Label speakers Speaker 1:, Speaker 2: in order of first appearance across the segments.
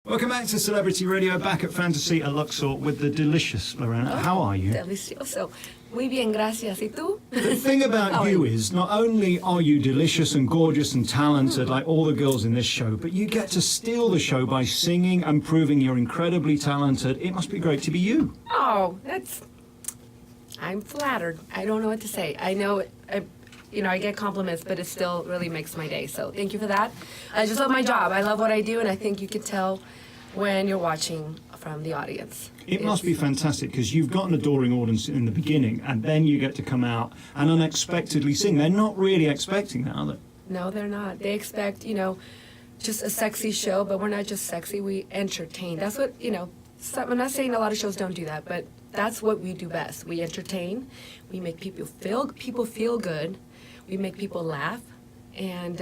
Speaker 1: Welcome back to Celebrity Radio, back at Fantasy at Luxor with the delicious Lorena. How are you?
Speaker 2: Delicioso. Muy bien, gracias. ¿Y tú?
Speaker 1: The thing about you is, not only are you delicious and gorgeous and talented like all the girls in this show, but you get to steal the show by singing and proving you're incredibly talented. It must be great to be you.
Speaker 2: Oh, I'm flattered. I don't know what to say. I know, I get compliments, but it still really makes my day. So thank you for that. I just love my job. I love what I do, and I think you can tell when you're watching from the audience.
Speaker 1: It must be fantastic because you've got an adoring audience in the beginning, and then you get to come out and unexpectedly sing. They're not really expecting that, are they?
Speaker 2: No, they're not. They expect, just a sexy show, but we're not just sexy. We entertain. That's what, I'm not saying a lot of shows don't do that, but that's what we do best. We entertain. We make people feel good. We make people laugh and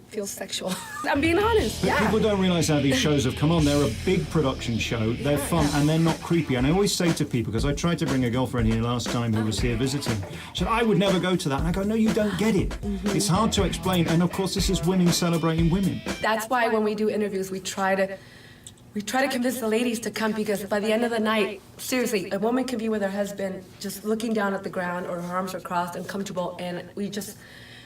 Speaker 2: feel sexual. I'm being honest.
Speaker 1: But people don't realise how these shows have come on. They're a big production show. They're fun and they're not creepy. And I always say to people, because I tried to bring a girlfriend here last time who was here visiting, she said, I would never go to that. And I go, no, you don't get it. It's hard to explain. And of course, this is women celebrating women.
Speaker 2: That's why when we do interviews, we try to convince the ladies to come, because by the end of the night, seriously, a woman can be with her husband just looking down at the ground or her arms are crossed and comfortable, and we just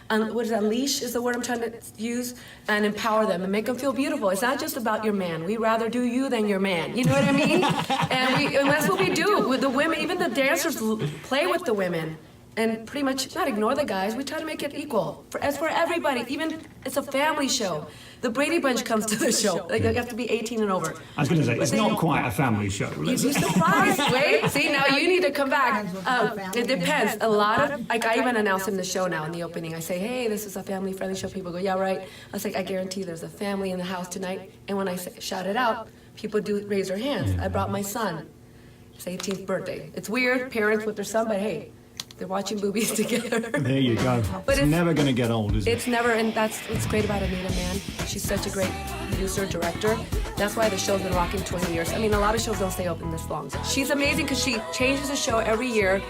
Speaker 2: unleash is the word I'm trying to use, and empower them and make them feel beautiful. It's not just about your man. We rather do you than your man. You know what I mean? and that's what we do with the women. Even the dancers play with the women and pretty much not ignore the guys. We try to make it equal. As for everybody, even it's a family show. The Brady Bunch comes to the show. Like, they have to be 18 and over.
Speaker 1: I was going to say, it's not quite a family show.
Speaker 2: You'd be surprised. Wait, see, now you need to come back. It depends. A lot of, I even announce in the show now in the opening. I say, hey, this is a family-friendly show. People go, yeah, right. I was like, I guarantee there's a family in the house tonight. And when I shout it out, people do raise their hands. I brought my son. His 18th birthday. It's weird, parents with their son, but hey, they're watching boobies together. There
Speaker 1: you go. But it's never going to get old, is it?
Speaker 2: It's never, and that's what's great about Anita Mann. She's such a great producer, director. That's why the show's been rocking 20 years. I mean, a lot of shows don't stay open this long. She's amazing because she changes the show every year.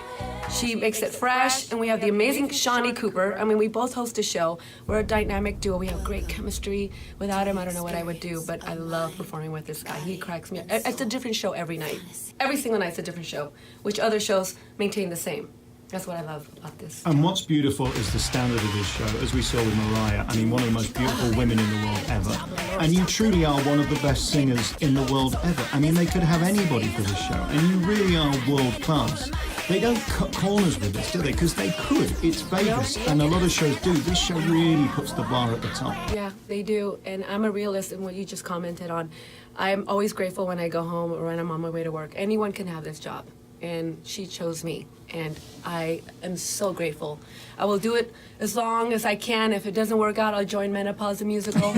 Speaker 2: She makes it fresh, and we have the amazing Shawnee Cooper. I mean, we both host a show. We're a dynamic duo. We have great chemistry. Without him, I don't know what I would do, but I love performing with this guy. He cracks me up. It's a different show every night. Every single night's a different show, which other shows maintain the same. That's what I love about this.
Speaker 1: And what's beautiful is the standard of this show, as we saw with Mariah. I mean, one of the most beautiful women in the world ever. And you truly are one of the best singers in the world ever. I mean, they could have anybody for this show, and you really are world class. They don't cut corners with this, do they? Because they could. It's Vegas, and a lot of shows do. This show really puts the bar at the top.
Speaker 2: Yeah, they do. And I'm a realist in what you just commented on. I'm always grateful when I go home or when I'm on my way to work. Anyone can have this job. And she chose me, and I am so grateful. I will do it as long as I can. If it doesn't work out, I'll join Menopause the Musical.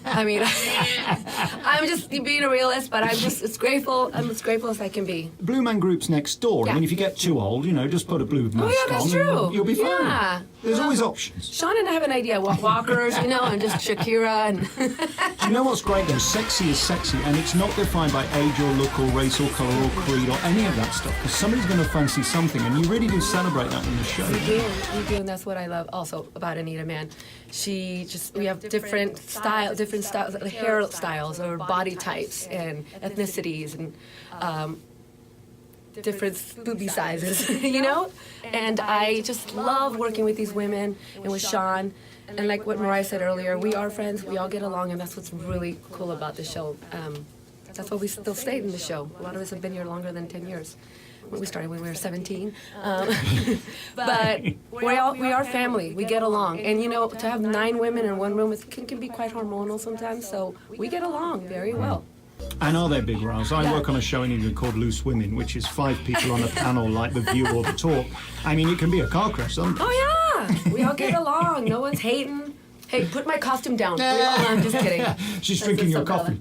Speaker 2: I mean, I'm just being a realist, but I'm as grateful as I can be.
Speaker 1: Blue Man Group's next door. Yeah. I mean, if you get too old, just put a blue mask on.
Speaker 2: Oh, yeah, that's true.
Speaker 1: You'll be fine.
Speaker 2: Yeah.
Speaker 1: There's always options.
Speaker 2: Sean and I have an idea. Walkers, and just Shakira. And
Speaker 1: Do you know what's great, though? Sexy is sexy, and it's not defined by age or look or race or colour or creed or any of that stuff, because somebody's going to fancy something, and you really do celebrate that in the show.
Speaker 2: We do, and that's what I love also about Anita Mann. We have different styles, hairstyles or body types and ethnicities and different booby sizes, And I just love working with these women and with Sean. And like what Mariah said earlier, we are friends, we all get along, and that's what's really cool about the show. That's why we still stayed in the show. A lot of us have been here longer than 10 years. We started when we were 17. But we are family. We get along. And, to have 9 women in one room can be quite hormonal sometimes, so we get along very well.
Speaker 1: And are there big rows? I work on a show in England called Loose Women, which is 5 people on a panel like The View or The Talk. I mean, it can be a car crash sometimes.
Speaker 2: Oh, yeah. We all get along. No one's hating. Hey, put my costume down. I'm just kidding.
Speaker 1: She's drinking your coffee.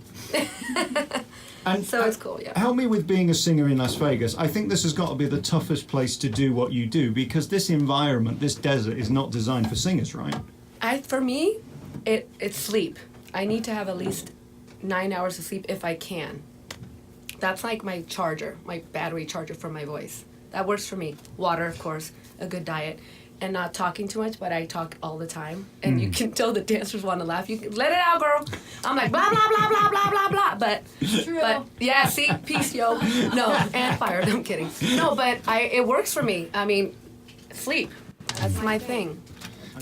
Speaker 1: And
Speaker 2: so it's cool, yeah.
Speaker 1: Help me with being a singer in Las Vegas. I think this has got to be the toughest place to do what you do, because this environment, this desert, is not designed for singers, right?
Speaker 2: For me, it's sleep. I need to have at least 9 hours of sleep if I can. That's like my charger, my battery charger for my voice. That works for me. Water, of course, a good diet. and not talking too much, but I talk all the time. And you can tell the dancers want to laugh. You can let it out, girl. I'm like, blah, blah, blah, blah, blah, blah, blah. But yeah, see, peace, yo. No, and fired. I'm kidding. No, but it works for me. I mean, sleep. That's my thing.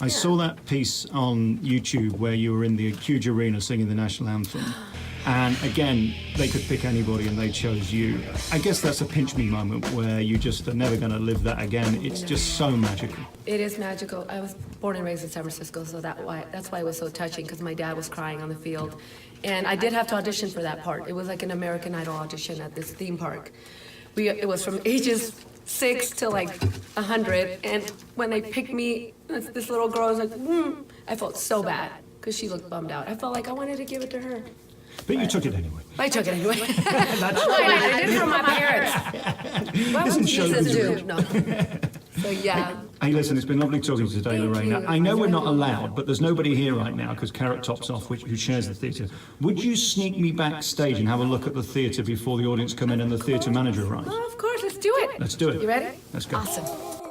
Speaker 1: I saw that piece on YouTube where you were in the huge arena singing the national anthem. And again, they could pick anybody and they chose you. I guess that's a pinch me moment where you just are never going to live that again. It's just so magical.
Speaker 2: It is magical. I was born and raised in San Francisco, so that's why it was so touching, because my dad was crying on the field. And I did have to audition for that part. It was like an American Idol audition at this theme park. It was from ages 6 to like 100, and when they picked me, this little girl was like, I felt so bad, because she looked bummed out. I felt like I wanted to give it to her.
Speaker 1: But you took it anyway.
Speaker 2: I took it anyway. I did it for my parents. What would Jesus do? No. So yeah.
Speaker 1: Hey, listen, it's been lovely talking to you today, Lorena. I know we're not allowed, but there's nobody here right now because Carrot Top's off, who shares the theatre. Would you sneak me backstage and have a look at the theatre before the audience come in and the theatre manager arrives?
Speaker 2: Oh, of course, let's do it.
Speaker 1: Let's do it.
Speaker 2: You ready?
Speaker 1: Let's go.
Speaker 2: Awesome.